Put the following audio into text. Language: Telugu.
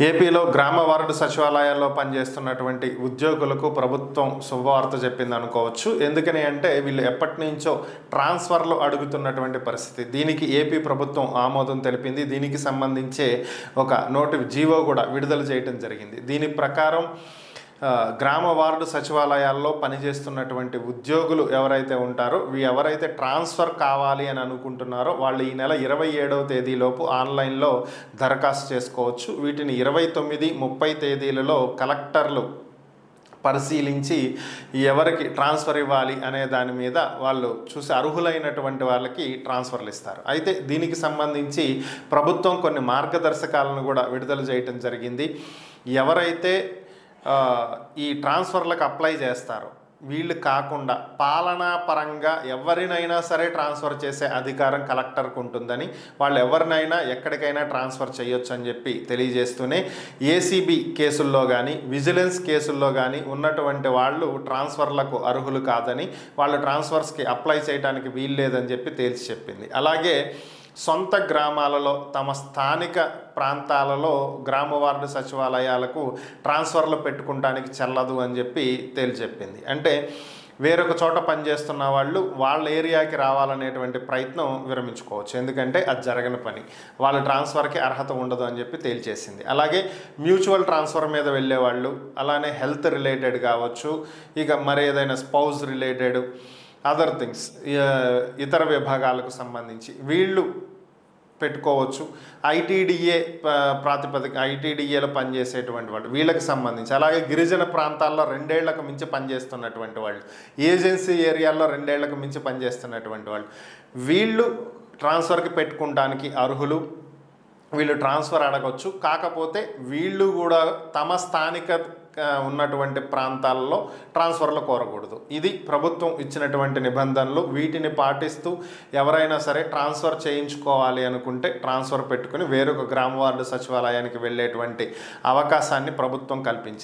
ఏపీలో గ్రామ వార్డు సచివాలయాల్లో పనిచేస్తున్నటువంటి ఉద్యోగులకు ప్రభుత్వం శుభవార్త చెప్పింది అనుకోవచ్చు. ఎందుకని అంటే వీళ్ళు ఎప్పటి నుంచో ట్రాన్స్ఫర్లు అడుగుతున్నటువంటి పరిస్థితి. దీనికి ఏపీ ప్రభుత్వం ఆమోదం తెలిపింది. దీనికి సంబంధించే ఒక జీవో కూడా విడుదల చేయడం జరిగింది. దీని ప్రకారం గ్రామ వార్డు సచివాలయాల్లో పనిచేస్తున్నటువంటి ఉద్యోగులు ఎవరైతే ఉంటారో ఎవరైతే ట్రాన్స్ఫర్ కావాలి అని అనుకుంటున్నారో వాళ్ళు ఈ నెల 27వ తేదీలోపు ఆన్లైన్లో దరఖాస్తు చేసుకోవచ్చు. వీటిని 29, 30 తేదీలలో కలెక్టర్లు పరిశీలించి ఎవరికి ట్రాన్స్ఫర్ ఇవ్వాలి అనే దాని మీద వాళ్ళు చూసి అర్హులైనటువంటి వాళ్ళకి ట్రాన్స్ఫర్లు ఇస్తారు. అయితే దీనికి సంబంధించి ప్రభుత్వం కొన్ని మార్గదర్శకాలను కూడా విడుదల చేయటం జరిగింది. ఎవరైతే ఈ ట్రాన్స్ఫర్లకు అప్లై చేస్తారో వీళ్ళు కాకుండా పాలనా పరంగా ఎవరినైనా సరే ట్రాన్స్ఫర్ చేసే అధికారం కలెక్టర్కు ఉంటుందని, వాళ్ళు ఎవరినైనా ఎక్కడికైనా ట్రాన్స్ఫర్ చేయొచ్చు అని చెప్పి తెలియజేస్తూనే ఏసీబీ కేసుల్లో కానీ విజిలెన్స్ కేసుల్లో కానీ ఉన్నటువంటి వాళ్ళు ట్రాన్స్ఫర్లకు అర్హులు కాదని, వాళ్ళు ట్రాన్స్ఫర్స్కి అప్లై చేయడానికి వీలు లేదని చెప్పి తేల్చి చెప్పింది. అలాగే సొంత గ్రామాలలో తమ స్థానిక ప్రాంతాలలో గ్రామ వార్డు సచివాలయాలకు ట్రాన్స్ఫర్లు పెట్టుకోవడానికి చెల్లదు అని చెప్పి తేల్చెప్పింది. అంటే వేరొక చోట పనిచేస్తున్న వాళ్ళు వాళ్ళ ఏరియాకి రావాలనేటువంటి ప్రయత్నం విరమించుకోవచ్చు, ఎందుకంటే అది జరగని పని, వాళ్ళ ట్రాన్స్ఫర్కి అర్హత ఉండదు అని చెప్పి తేల్చేసింది. అలాగే మ్యూచువల్ ట్రాన్స్ఫర్ మీద వెళ్ళేవాళ్ళు, అలానే హెల్త్ రిలేటెడ్ కావచ్చు, ఇక మరి ఏదైనా స్పౌస్ రిలేటెడ్ అదర్ థింగ్స్ ఇతర విభాగాలకు సంబంధించి వీళ్ళు పెట్టుకోవచ్చు. ఐటీడీఏ ప్రాతిపదిక ఐటీడీఏలో పనిచేసేటువంటి వాళ్ళు వీళ్ళకి సంబంధించి, అలాగే గిరిజన ప్రాంతాల్లో 2 ఏళ్లకు మించి పనిచేస్తున్నటువంటి వాళ్ళు, ఏజెన్సీ ఏరియాల్లో 2 ఏళ్లకు మించి పనిచేస్తున్నటువంటి వాళ్ళు వీళ్ళు ట్రాన్స్ఫర్కి పెట్టుకోవడానికి అర్హులు. వీళ్ళు ట్రాన్స్ఫర్ అడగవచ్చు. కాకపోతే వీళ్ళు కూడా తమ స్థానిక ఉన్నటువంటి ప్రాంతాల్లో ట్రాన్స్ఫర్లు కోరకూడదు. ఇది ప్రభుత్వం ఇచ్చినటువంటి నిబంధనలు. వీటిని పాటిస్తూ ఎవరైనా సరే ట్రాన్స్ఫర్ చేయించుకోవాలి అనుకుంటే ట్రాన్స్ఫర్ పెట్టుకుని వేరొక గ్రామ వార్డు సచివాలయానికి వెళ్ళేటువంటి అవకాశాన్ని ప్రభుత్వం కల్పించింది.